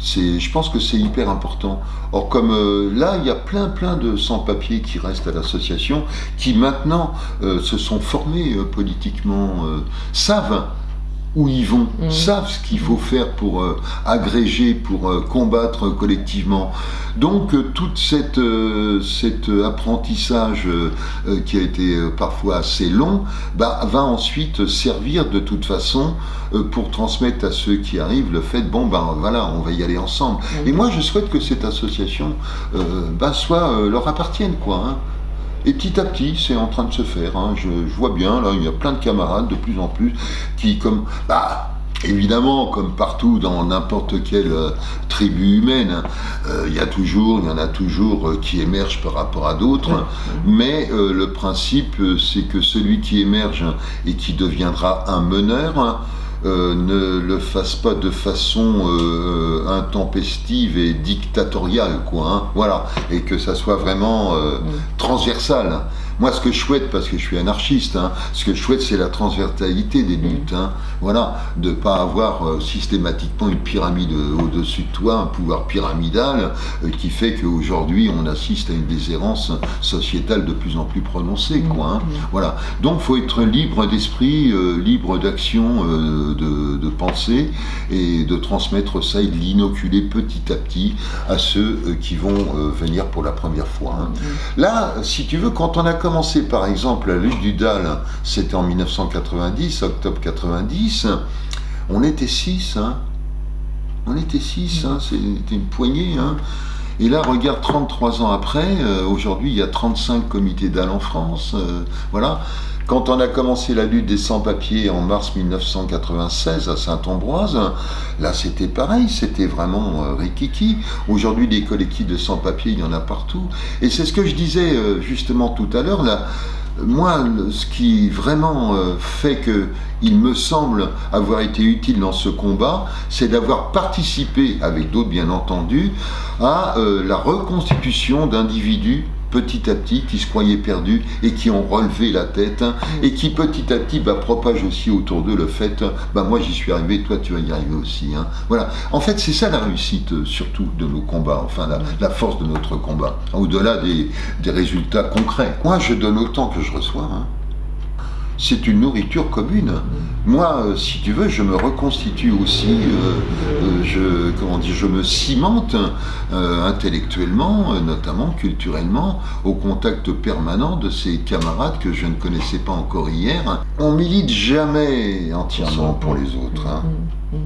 Je pense que c'est hyper important. Or, comme là, il y a plein de sans-papiers qui restent à l'association, qui maintenant se sont formés politiquement, savent où ils vont, savent ce qu'il faut faire pour agréger, pour combattre collectivement. Donc tout cet apprentissage qui a été parfois assez long, va ensuite servir de toute façon pour transmettre à ceux qui arrivent le fait, bon voilà, on va y aller ensemble. Et moi je souhaite que cette association leur appartienne, quoi. Hein. Et petit à petit, c'est en train de se faire. Hein. Je vois bien, là, il y a plein de camarades, de plus en plus, qui, comme, évidemment, comme partout dans n'importe quelle tribu humaine, il y en a toujours qui émergent par rapport à d'autres, mais le principe, c'est que celui qui émerge et qui deviendra un meneur, ne le fasse pas de façon intempestive et dictatoriale, quoi, hein, voilà, et que ça soit vraiment transversal. Moi, ce que je souhaite, parce que je suis anarchiste, hein, ce que je souhaite, c'est la transversalité des luttes, hein, voilà, de ne pas avoir systématiquement une pyramide au-dessus de toi, un pouvoir pyramidal qui fait qu'aujourd'hui, on assiste à une déshérence sociétale de plus en plus prononcée, quoi, hein, voilà. Donc, il faut être libre d'esprit, libre d'action, de pensée, et de transmettre ça et de l'inoculer petit à petit à ceux qui vont venir pour la première fois. Hein. Là, si tu veux, quand on a commencé par exemple la lutte du DAL, c'était en 1990, octobre 90, on était 6, hein. On était 6, hein. C'était une poignée, hein. Et là, regarde, 33 ans après, aujourd'hui il y a 35 comités DAL en France, voilà. Quand on a commencé la lutte des sans-papiers en mars 1996 à Saint-Ambroise, là c'était pareil, c'était vraiment rikiki. Aujourd'hui, des collectifs de sans-papiers, il y en a partout. Et c'est ce que je disais justement tout à l'heure, là. Moi, ce qui vraiment fait que il me semble avoir été utile dans ce combat, c'est d'avoir participé, avec d'autres bien entendu, à la reconstitution d'individus petit à petit, qui se croyaient perdus et qui ont relevé la tête, hein, et qui petit à petit propagent aussi autour d'eux le fait, moi j'y suis arrivé, toi tu vas y arriver aussi. Hein. Voilà. En fait, c'est ça la réussite, surtout de nos combats, enfin la force de notre combat, au-delà des résultats concrets. Moi, je donne autant que je reçois. Hein. C'est une nourriture commune. Moi, si tu veux, je me reconstitue aussi, je me cimente intellectuellement, notamment culturellement, au contact permanent de ces camarades que je ne connaissais pas encore hier. On milite jamais entièrement pour les autres, hein.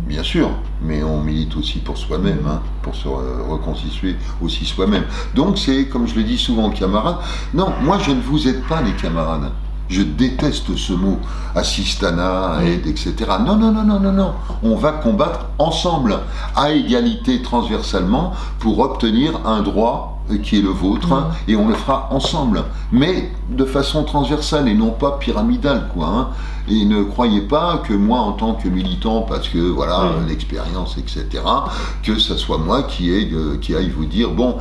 Bien sûr, mais on milite aussi pour soi-même, hein, pour se reconstituer aussi soi-même. Donc c'est, comme je le dis souvent aux camarades, non, moi je ne vous aide pas les camarades. Je déteste ce mot, assistana, aide, etc. Non, non, non, non, non, non. On va combattre ensemble, à égalité, transversalement, pour obtenir un droit qui est le vôtre, hein, et on le fera ensemble. Mais de façon transversale et non pas pyramidale, quoi. Hein. Et ne croyez pas que moi, en tant que militant, parce que voilà, l'expérience, etc., que ça soit moi qui aille vous dire, bon,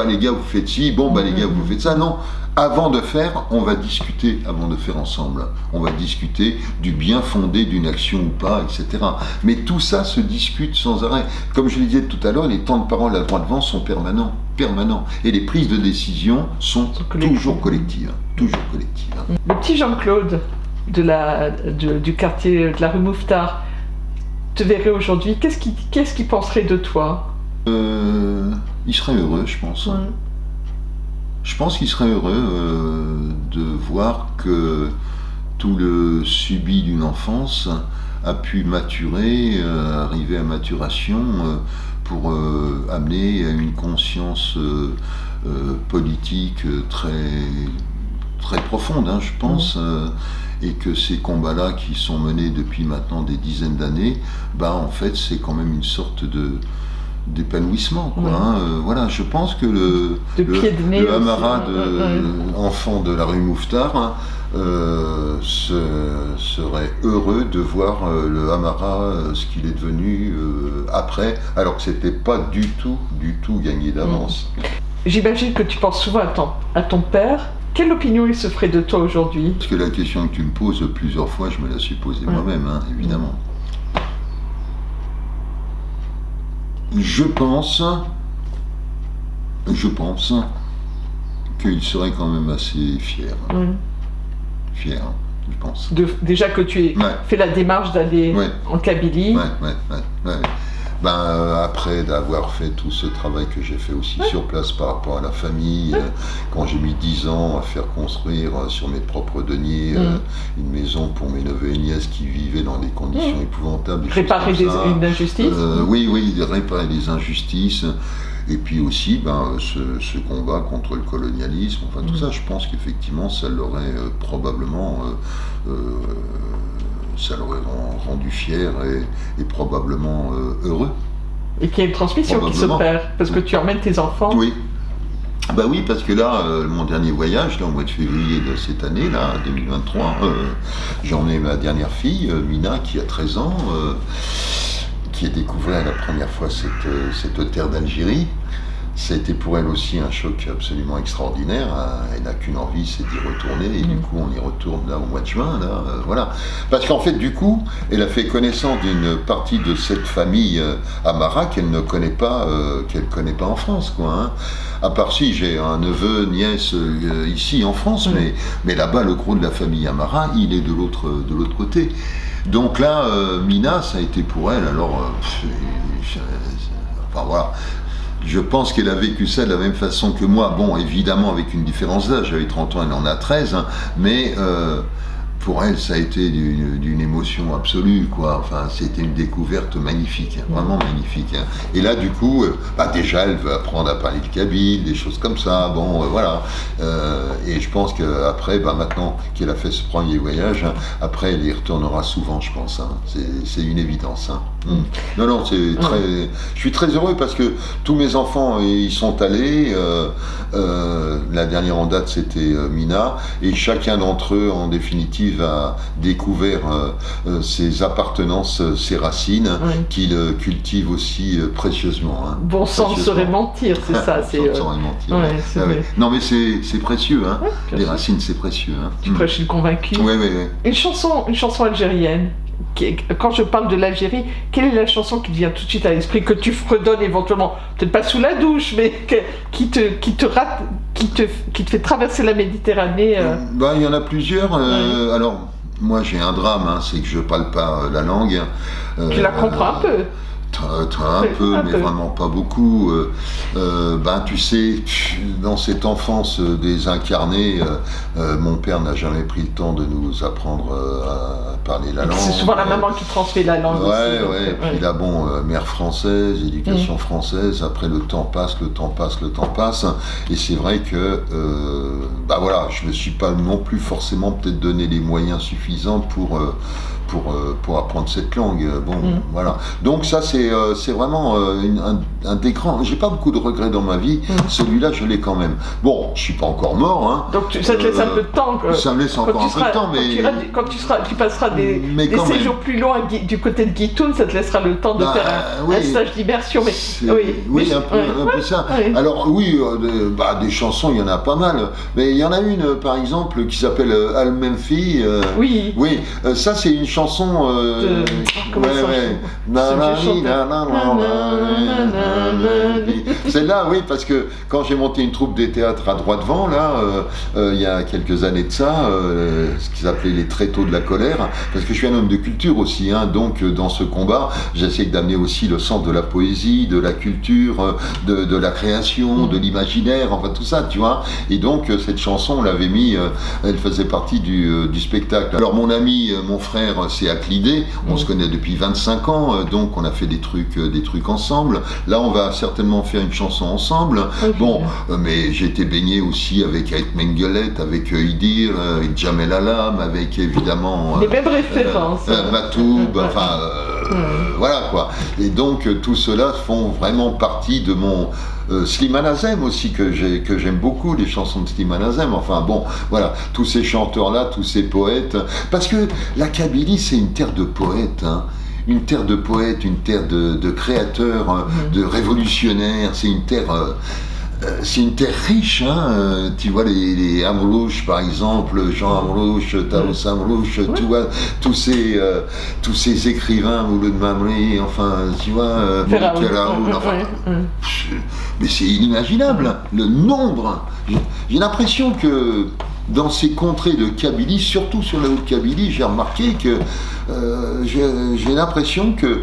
les gars, vous faites ci, les gars, vous faites ça. Non. Avant de faire, on va discuter, avant de faire ensemble. On va discuter du bien fondé d'une action ou pas, etc. Mais tout ça se discute sans arrêt. Comme je le disais tout à l'heure, les temps de parole à droite devant sont permanents. Et les prises de décision sont toujours collectives. Toujours collectives. Le petit Jean-Claude du quartier de la rue Mouffetard te verrait aujourd'hui, qu'est-ce qu'il penserait de toi? Il serait heureux, je pense. Je pense qu'il serait heureux de voir que tout le subi d'une enfance a pu maturer, arriver à maturation pour amener à une conscience politique très, très profonde, hein, je pense, et que ces combats-là qui sont menés depuis maintenant des dizaines d'années, en fait, c'est quand même une sorte d'épanouissement, quoi. Hein. Voilà, je pense que le camarade enfant de la rue Mouffetard, hein, serait heureux de voir le Hamara, ce qu'il est devenu après, alors que c'était pas du tout gagné d'avance. J'imagine que tu penses souvent à ton père. Quelle opinion il se ferait de toi aujourd'hui? Parce que la question que tu me poses plusieurs fois, je me la suis posée moi-même, hein, évidemment. Je pense qu'il serait quand même assez fier. Fier. je pense. Déjà que tu aies fait la démarche d'aller en Kabylie. Ouais. Après d'avoir fait tout ce travail que j'ai fait aussi sur place par rapport à la famille, quand j'ai mis 10 ans à faire construire sur mes propres deniers une maison pour mes neveux et nièces qui vivaient dans des conditions épouvantables. Réparer une injustice. Oui, réparer des injustices. Et puis aussi ce combat contre le colonialisme, enfin tout ça, je pense qu'effectivement ça l'aurait probablement ça l'aurait rendu fier et probablement heureux. Et qu'il y a une transmission qui s'opère, parce que tu emmènes tes enfants. Oui. Oui, parce que là, mon dernier voyage, là, au mois de février de cette année, là, 2023, j'en ai ma dernière fille, Mina, qui a 13 ans, qui a découvert la première fois cette terre d'Algérie. C'était pour elle aussi un choc absolument extraordinaire. Elle n'a qu'une envie, c'est d'y retourner. Et du coup, on y retourne là au mois de juin. Là, voilà. Parce qu'en fait, du coup, elle a fait connaissance d'une partie de cette famille Amara qu'elle ne connaît pas, en France, quoi. Hein. À part si j'ai un neveu, nièce ici en France, mais là-bas, le gros de la famille Amara, il est de l'autre côté. Donc là, Mina, ça a été pour elle. Alors, enfin voilà. Je pense qu'elle a vécu ça de la même façon que moi. Bon, évidemment, avec une différence d'âge. J'avais 30 ans, elle en a 13. Mais pour elle, ça a été d'une émotion absolue, quoi. Enfin, c'était une découverte magnifique, vraiment magnifique. Et là, du coup, déjà, elle veut apprendre à parler le kabyle, des choses comme ça. Bon, voilà. Et je pense qu'après, maintenant qu'elle a fait ce premier voyage, après, elle y retournera souvent, je pense. Hein. C'est une évidence. Hein. Non, c'est très. Je suis très heureux parce que tous mes enfants y sont allés. La dernière en date, c'était Mina, et chacun d'entre eux, en définitive, a découvert ses appartenances, ses racines, qu'il cultive aussi précieusement. Hein, bon sang serait mentir, c'est ça. Bon sang serait mentir. Non, mais c'est précieux. Hein. Les racines, c'est précieux. Hein. Tu prêches une convaincue. Oui. Une chanson algérienne. Quand je parle de l'Algérie, quelle est la chanson qui te vient tout de suite à l'esprit, que tu fredonnes éventuellement, peut-être pas sous la douche, mais qui te fait traverser la Méditerranée Il y en a plusieurs. Alors, moi j'ai un drame, c'est que je parle pas la langue. Tu la comprends un peu? Un peu, mais vraiment pas beaucoup. Tu sais, dans cette enfance désincarnée, mon père n'a jamais pris le temps de nous apprendre à parler la langue. C'est souvent la maman qui transmet la langue aussi. Et puis là, mère française, éducation française, après le temps passe. Et c'est vrai que, je me suis pas non plus forcément peut-être donné les moyens suffisants pour apprendre cette langue. Voilà. Donc ça, c'est vraiment un des grands. J'ai pas beaucoup de regrets dans ma vie. Celui-là, je l'ai quand même. Bon, je suis pas encore mort. Hein. Donc ça te laisse un peu de temps. Ça me laisse encore un peu de temps, mais quand tu passeras des séjours plus longs du côté de Guitoun, ça te laissera le temps de faire un stage d'immersion. Oui, un peu ça. Alors oui, des chansons, il y en a pas mal. Mais il y en a une, par exemple, qui s'appelle Al-Menfi. Oui. Ça, c'est une chanson. Celle-là, oui, parce que quand j'ai monté une troupe des théâtres à Droit-Devant, là, il y a quelques années de ça, ce qu'ils appelaient les tréteaux de la colère, parce que je suis un homme de culture aussi, donc dans ce combat, j'essaie d'amener aussi le sens de la poésie, de la culture, de la création, de l'imaginaire, enfin tout ça, tu vois. Et donc, cette chanson, on l'avait mis, elle faisait partie du spectacle. Alors, mon ami, mon frère, c'est Aclidé, on se connaît depuis 25 ans, donc on a fait des trucs ensemble. Là, on va certainement faire une chanson ensemble. Mais j'ai été baigné aussi avec Ait Mengelet, avec Idir, avec Jamel Alam, avec évidemment les mêmes références. Matoub, voilà quoi. Et donc tout cela font vraiment partie de mon Slimane Azem aussi, que j'aime beaucoup, les chansons de Slimane Azem. Enfin bon, voilà, tous ces chanteurs-là, tous ces poètes. Parce que la Kabylie, c'est une terre de poètes, une terre de poètes, une terre de créateurs, de révolutionnaires. C'est une terre riche, tu vois les Amrouche par exemple, Jean Amrouche, Taous Amrouche, tu vois tous ces écrivains, Mouloud Mamri, enfin tu vois, mais c'est inimaginable le nombre. J'ai l'impression que dans ces contrées de Kabylie, surtout sur la Haute-Kabylie, j'ai remarqué que j'ai l'impression que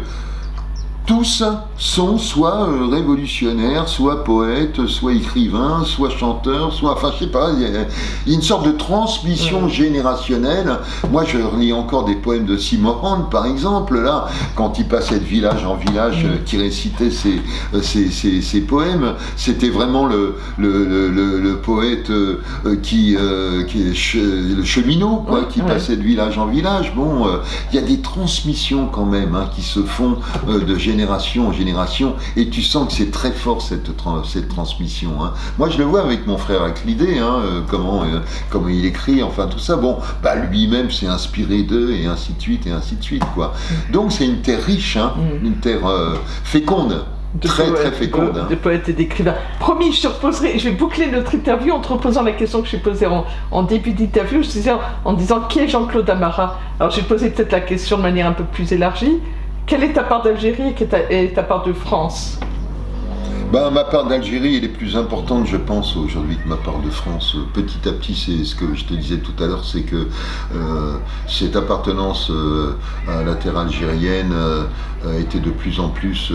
tous sont soit révolutionnaires, soit poètes, soit écrivains, soit chanteurs, soit... Enfin, je sais pas, il y a une sorte de transmission générationnelle. Moi, je relis encore des poèmes de Simorande, par exemple, là, quand il passait de village en village, qui récitait ses poèmes. C'était vraiment le poète qui est le cheminot, quoi, qui passait de village en village. Bon, il y a des transmissions quand même, hein, qui se font de génération en génération, et tu sens que c'est très fort cette transmission. Hein. Moi, je le vois avec mon frère Aclidé, hein, comment il écrit, enfin tout ça. Bon, bah lui-même s'est inspiré d'eux, et ainsi de suite, quoi. Donc c'est une terre riche, hein, une terre féconde. Très féconde. De poètes et d'écrivains. Promis, je vais boucler notre interview en te reposant la question que j'ai posée en début d'interview, en disant qui est Jean-Claude Ammara. Alors j'ai posé peut-être la question de manière un peu plus élargie. Quelle est ta part d'Algérie et ta part de France? Ben, ma part d'Algérie, elle est plus importante, je pense, aujourd'hui que ma part de France. Petit à petit, c'est ce que je te disais tout à l'heure, c'est que cette appartenance à la terre algérienne était de plus en plus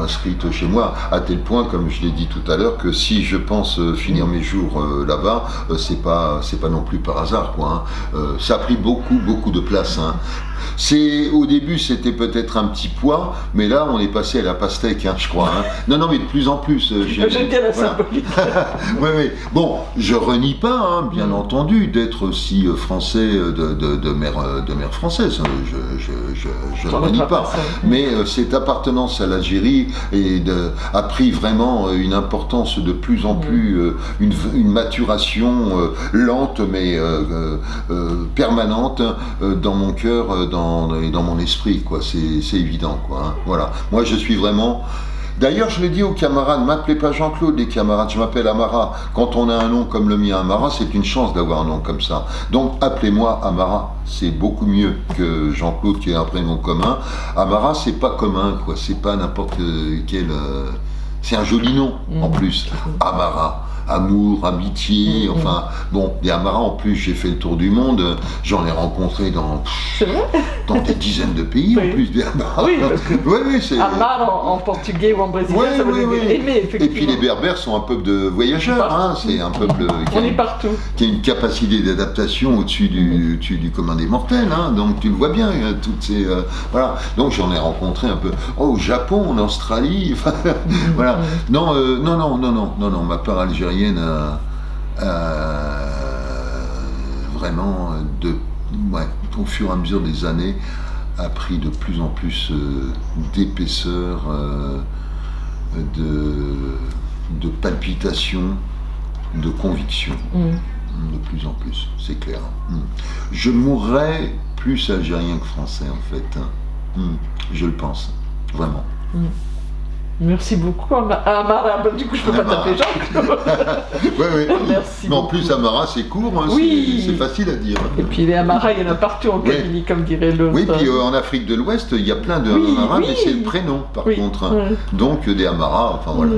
inscrite chez moi, à tel point, comme je l'ai dit tout à l'heure, que si je pense finir mes jours là-bas, c'est pas non plus par hasard, quoi. Hein. Ça a pris beaucoup de place. Hein. Au début, c'était peut-être un petit poids, mais là, on est passé à la pastèque, hein, je crois. Hein. Non, mais de plus en plus. J'aime bien la symbolique. Oui. Bon, je renie pas, hein, bien entendu, d'être aussi français de mère française. Je ne renie pas. Mais cette appartenance à l'Algérie a pris vraiment une importance de plus en plus, une maturation lente, mais permanente dans mon cœur, et dans mon esprit, quoi. C'est évident, quoi. Hein. Voilà. Moi, je suis vraiment... D'ailleurs, je l'ai dit aux camarades, ne m'appelez pas Jean-Claude, les camarades, je m'appelle Ammara. Quand on a un nom comme le mien, Ammara, c'est une chance d'avoir un nom comme ça. Donc, appelez-moi Ammara. C'est beaucoup mieux que Jean-Claude, qui est un prénom commun. Ammara, c'est pas commun, quoi. C'est pas n'importe quel... C'est un joli nom, en plus. Ammara. Amour, amitié, enfin, bon, des Ammaras, en plus, j'ai fait le tour du monde, j'en ai rencontré dans des dizaines de pays, en plus, des Ammaras. Oui, parce que Ammar en portugais ou en brésilien, ça veut dire aimer, effectivement. Et puis les Berbères sont un peuple de voyageurs, hein, c'est un peuple qui a une capacité d'adaptation au-dessus du commun des mortels, hein, donc tu le vois bien, toutes ces... voilà, donc j'en ai rencontré un peu, au Japon, en Australie, enfin, voilà. Non, ma part algérienne vraiment, au fur et à mesure des années, a pris de plus en plus d'épaisseur, de palpitation, de conviction. De plus en plus, c'est clair. Je mourrais plus algérien que français, en fait. Je le pense, vraiment. Merci beaucoup, Ammara. Du coup, je ne peux pas taper Jean-Claude. Oui. Merci. Mais en plus, Ammara, c'est court, hein, c'est facile à dire. Et puis les Ammara, il y en a partout en Kabylie, comme dirait l'autre. Oui, puis en Afrique de l'Ouest, il y a plein de Ammara, mais c'est le prénom, par contre. Donc, des Ammara, enfin voilà.